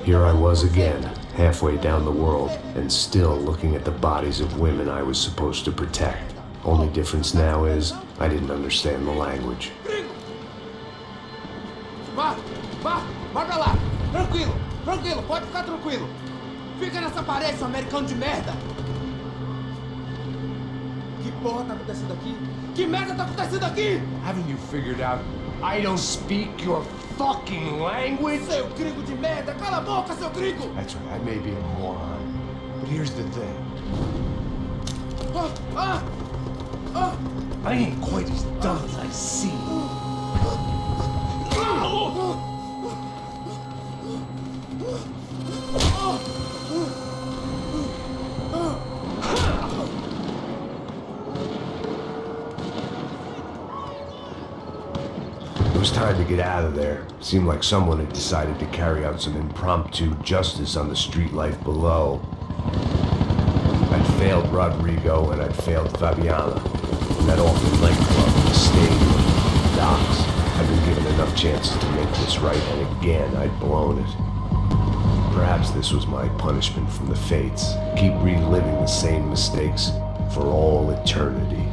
Here I was again, halfway down the world, and still looking at the bodies of women I was supposed to protect. Only difference now is, I didn't understand the language. Vai pra lá! Tranquilo, pode ficar tranquilo. Fica nessa parede, seu americano de merda! Que porra tá acontecendo aqui? Que merda tá acontecendo aqui? Haven't you figured out I don't speak your fucking language? Seu gringo de merda! Cala a boca, seu gringo! That's right, I may be a moron, but here's the thing. I ain't quite as dumb as I seem. It was time to get out of there. Seemed like someone had decided to carry out some impromptu justice on the street life below. I'd failed Rodrigo and I'd failed Fabiana. That awful nightclub, the stadium, the docks. I'd been given enough chances to make this right, and again I'd blown it. Perhaps this was my punishment from the fates. Keep reliving the same mistakes for all eternity.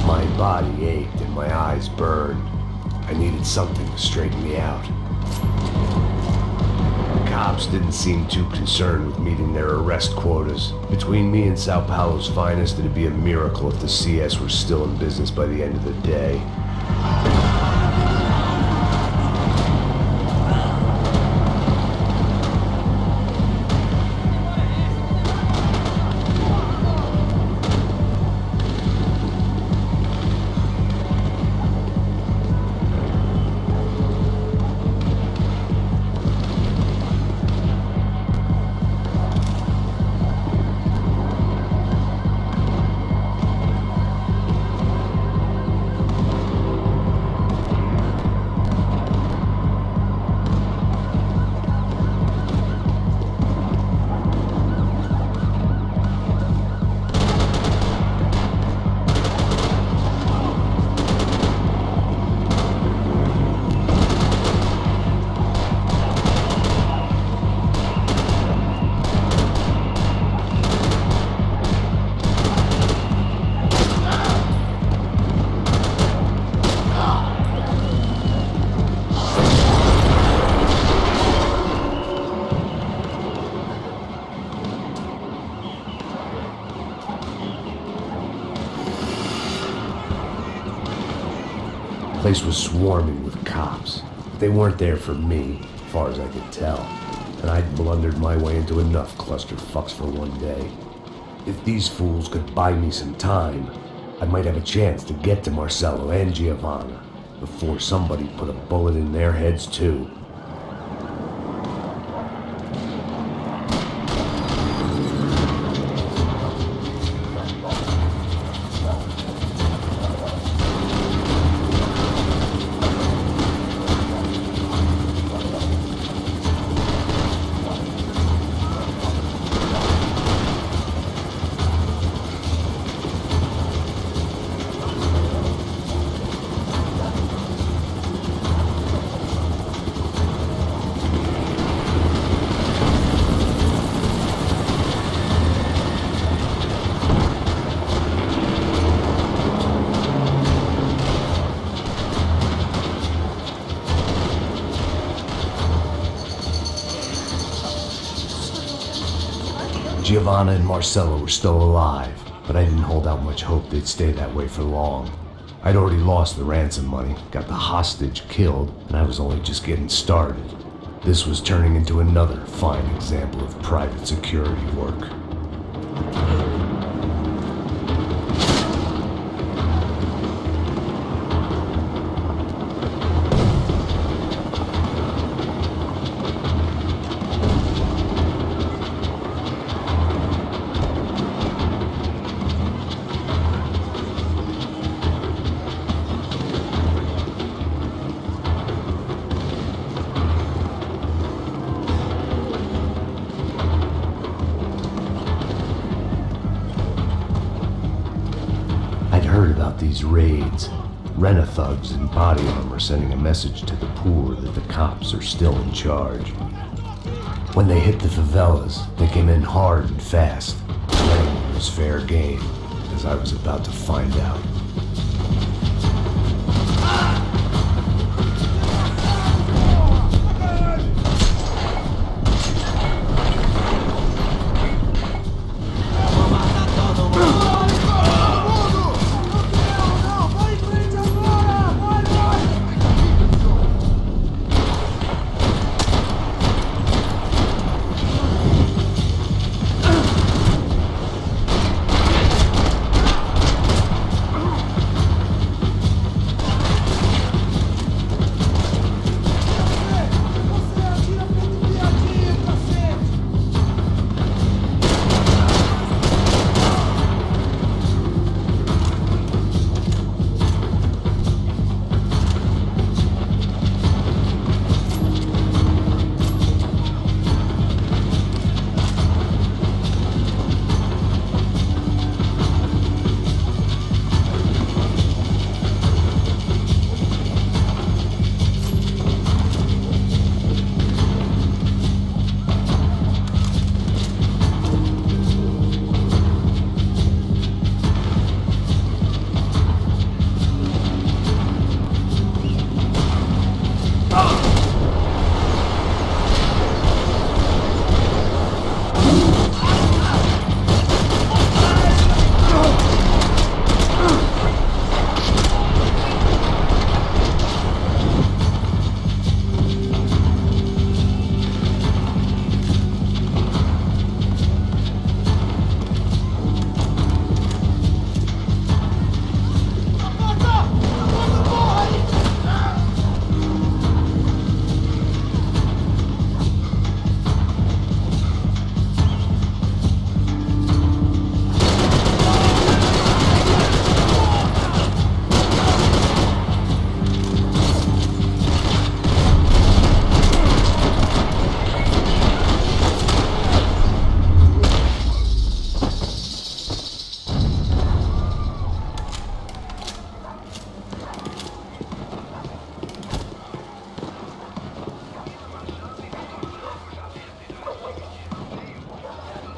My body ached and my eyes burned. I needed something to straighten me out. The cops didn't seem too concerned with meeting their arrest quotas. Between me and Sao Paulo's finest, it'd be a miracle if the CS were still in business by the end of the day. The place was swarming with cops. They weren't there for me, as far as I could tell, and I'd blundered my way into enough clusterfucks for one day. If these fools could buy me some time, I might have a chance to get to Marcello and Giovanna before somebody put a bullet in their heads too. Giovanna and Marcello were still alive, but I didn't hold out much hope they'd stay that way for long. I'd already lost the ransom money, got the hostage killed, and I was only just getting started. This was turning into another fine example of private security work. these raids. Rent-a-thugs in body armor sending a message to the poor that the cops are still in charge. When they hit the favelas, they came in hard and fast. Playing was fair game, as I was about to find out.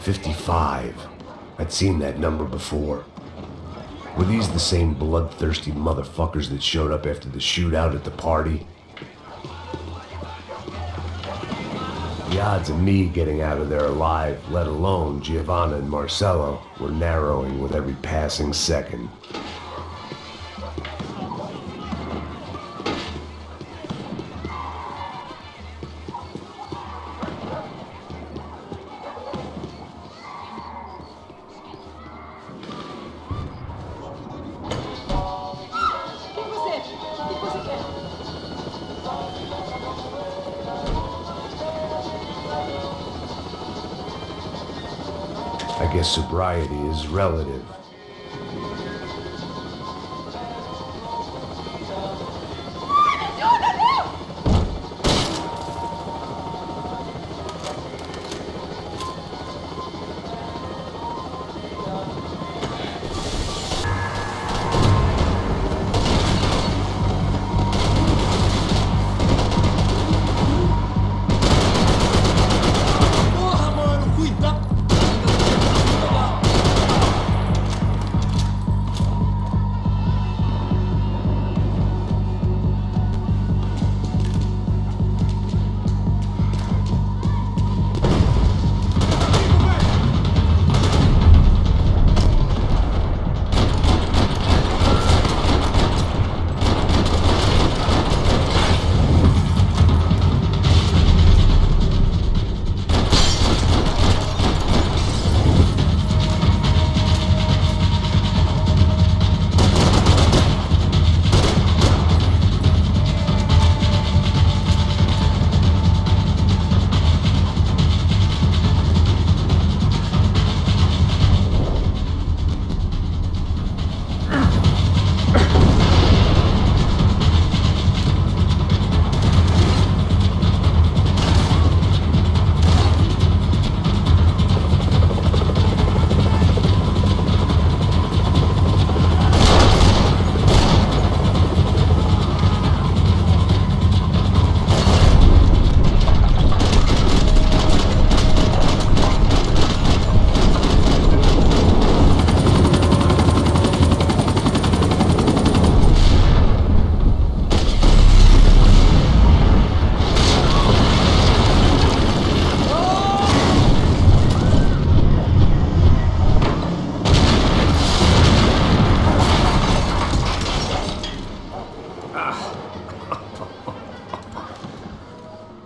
"55. I'd seen that number before. Were these the same bloodthirsty motherfuckers that showed up after the shootout at the party? The odds of me getting out of there alive, let alone Giovanna and Marcello, were narrowing with every passing second. I guess sobriety is relative.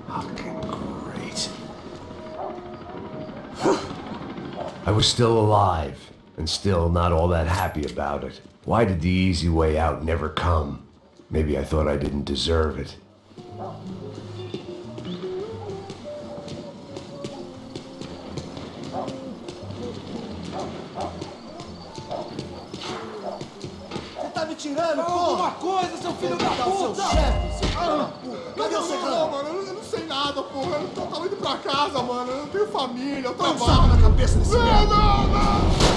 Fucking great. I was still alive, and still not all that happy about it. Why did the easy way out never come? Maybe I thought I didn't deserve it. Você tá me tirando, porra? Alguma coisa, seu filho da puta! Seu chefe, seu filho da puta! Cadê o segredo? Mano, eu não sei nada, porra. Eu tava indo pra casa, mano. Eu não tenho família, eu Põe um trabalho. saco na cabeça desse merda! Não!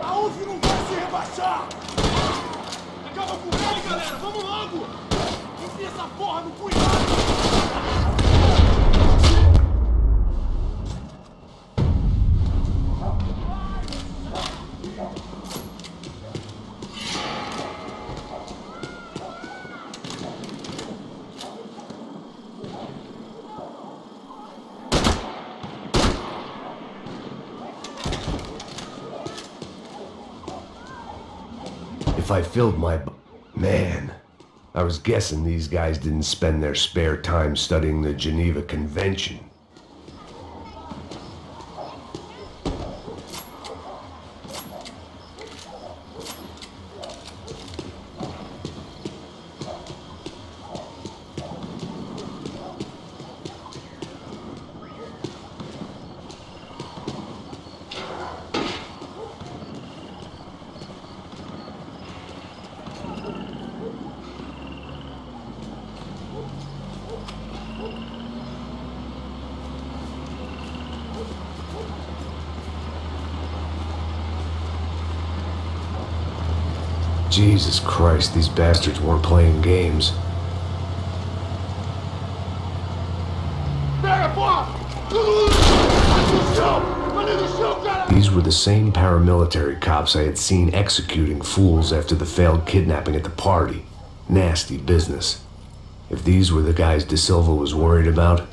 A UF não vai se rebaixar! Acaba com ele, galera! Vamos logo! Enfia essa porra no cunhado! If I filled my... Man, I was guessing these guys didn't spend their spare time studying the Geneva Convention. Jesus Christ, these bastards weren't playing games. Pega, porra! No chão! Ali no chão, cara! These were the same paramilitary cops I had seen executing fools after the failed kidnapping at the party. Nasty business. If these were the guys De Silva was worried about,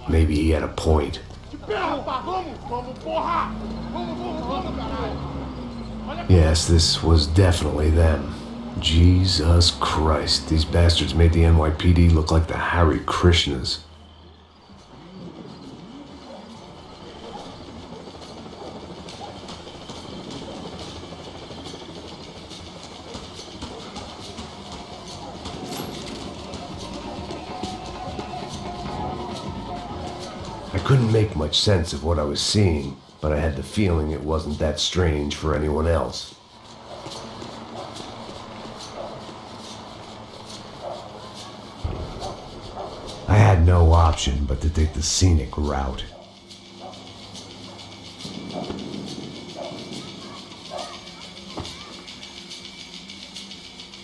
maybe he had a point. De pé, rapaz! Vamos! Vamos, porra! Vamos, caralho! Yes, this was definitely them. Jesus Christ, these bastards made the NYPD look like the Hare Krishnas. I couldn't make much sense of what I was seeing, but I had the feeling it wasn't that strange for anyone else. I had no option but to take the scenic route.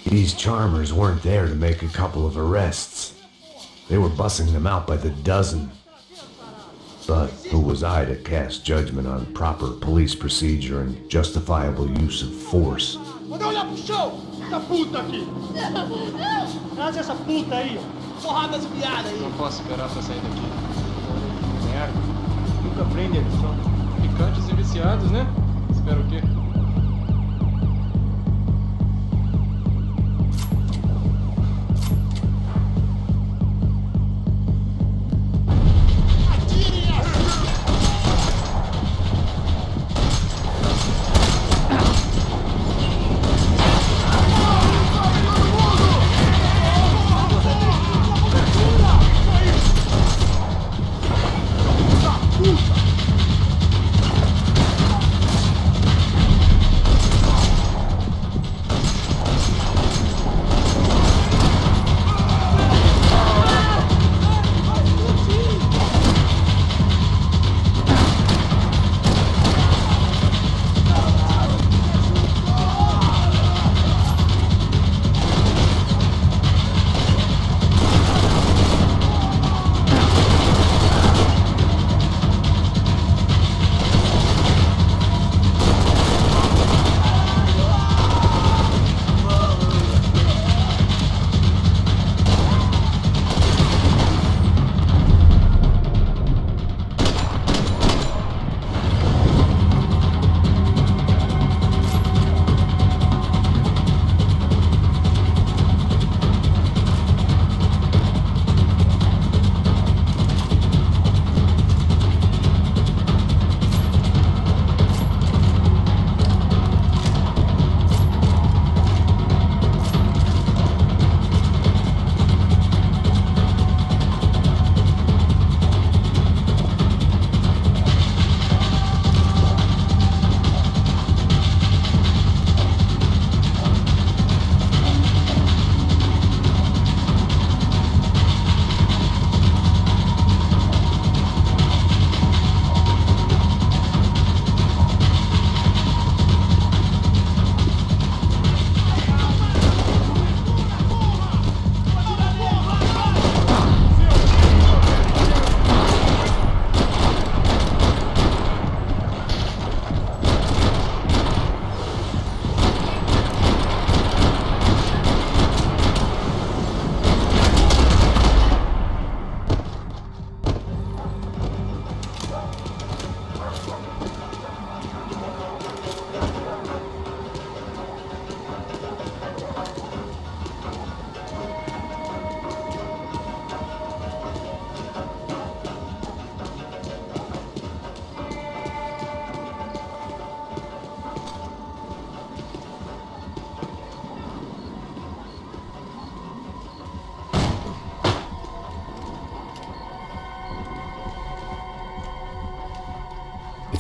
These charmers weren't there to make a couple of arrests. They were bussing them out by the dozen. But who was I to cast judgment on proper police procedure and justifiable use of force? Manda olhar pro chão! Essa puta aqui! Traz essa puta aí! Porrada de piada aí! Não posso esperar pra sair daqui. Merda. Nunca prende eles, só. Picantes e viciados, né? Espero o quê?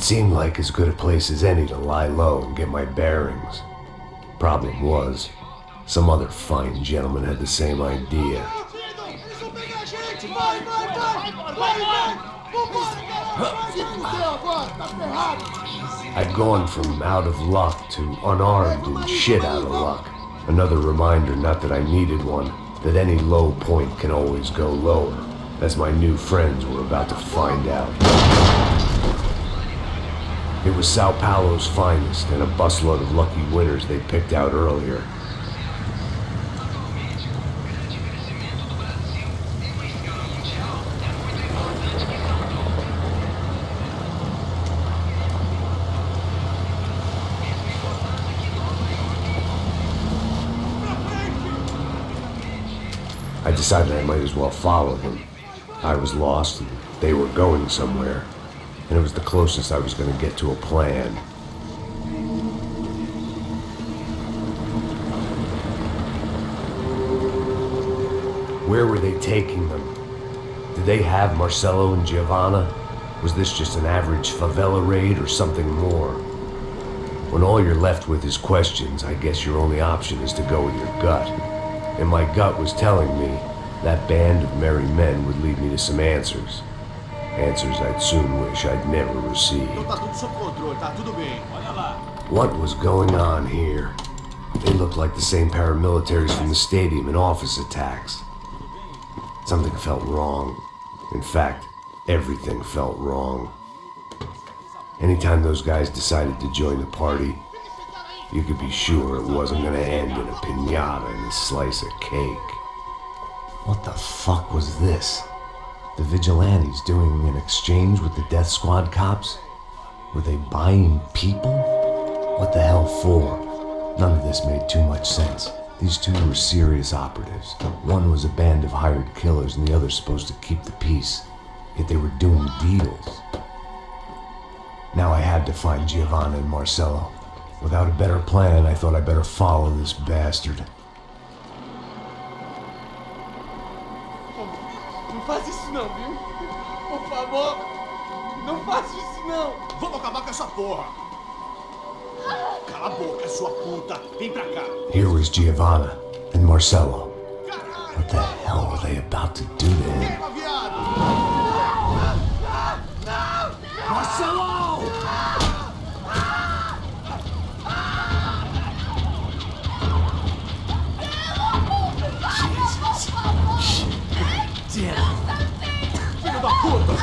seemed like as good a place as any to lie low and get my bearings. Problem was, some other fine gentleman had the same idea. Eles vão pegar a gente! Vai, vai, vai! Vai, vai! Vambora, galera! Se fudeu agora, tá ferrado. I'd gone from out of luck to unarmed and shit out of luck. Another reminder, not that I needed one, that any low point can always go lower, as my new friends were about to find out. It was Sao Paulo's finest and a busload of lucky winners they picked out earlier. I decided I might as well follow them. I was lost and they were going somewhere, and it was the closest I was going to get to a plan. Where were they taking them? Did they have Marcelo and Giovanna? Was this just an average favela raid or something more? When all you're left with is questions, I guess your only option is to go with your gut. And my gut was telling me that band of merry men would lead me to some answers. Answers I'd soon wish I'd never received. Então tá tudo sob controle, tá tudo bem. Olha lá. What was going on here? They looked like the same paramilitaries from the stadium in office attacks. Something felt wrong. In fact, everything felt wrong. Anytime those guys decided to join the party, you could be sure it wasn't gonna end in a piñata and a slice of cake. What the fuck was this? The vigilantes doing an exchange with the death squad cops? Were they buying people? What the hell for? None of this made too much sense. These two were serious operatives. One was a band of hired killers and the other supposed to keep the peace. Yet they were doing deals. Now I had to find Giovanna and Marcelo. Without a better plan, I thought I'd better follow this bastard. Não faz isso não, viu? Por favor, não faça isso não. Vamos acabar com essa porra! Cala a boca, sua puta! Vem pra cá! Here was Giovanna and Marcelo. What the hell were they about to do to him? Queima, viado! Marcelo! Filho da puta!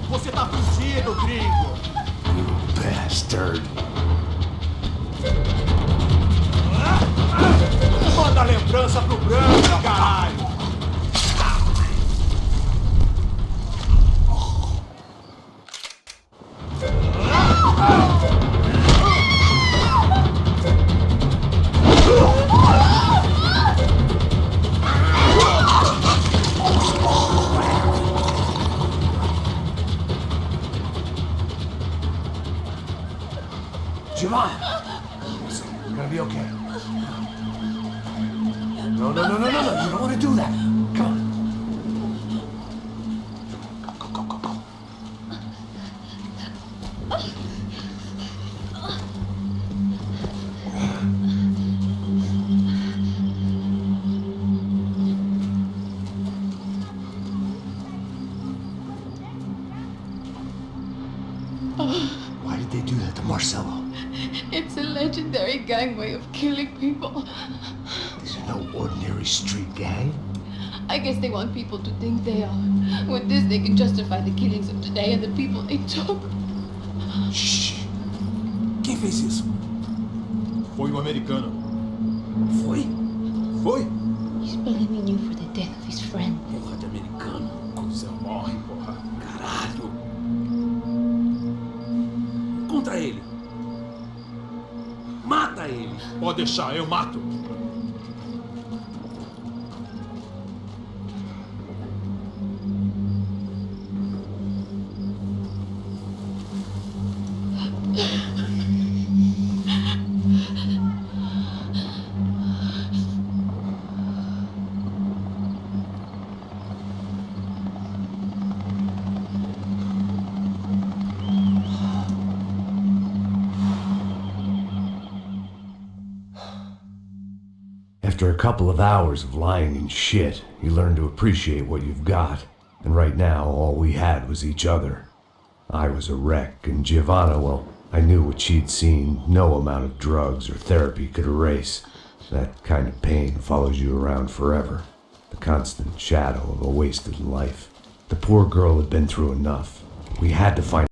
Você tá fugido, gringo! You bastard. Manda a lembrança pro branco, caralho! Giovanna! Listen, you're gonna be okay. No, you don't want to do that. Come on. Go. Why did they do that to Marcelo? It's a legendary gang way of killing people. These are no ordinary street gang. I guess they want people to think they are. With this, they can justify the killings of today and the people they took. Shh. Quem fez isso? Foi um americano. Foi? He's blaming you for the death of his friend. Porra de americano. Você morre, porra. Caralho. Contra ele. Mata ele. Pode deixar, eu mato. After a couple of hours of lying in shit, you learn to appreciate what you've got. And right now, all we had was each other. I was a wreck, and Giovanna, well, I knew what she'd seen no amount of drugs or therapy could erase. That kind of pain follows you around forever. The constant shadow of a wasted life. The poor girl had been through enough. We had to find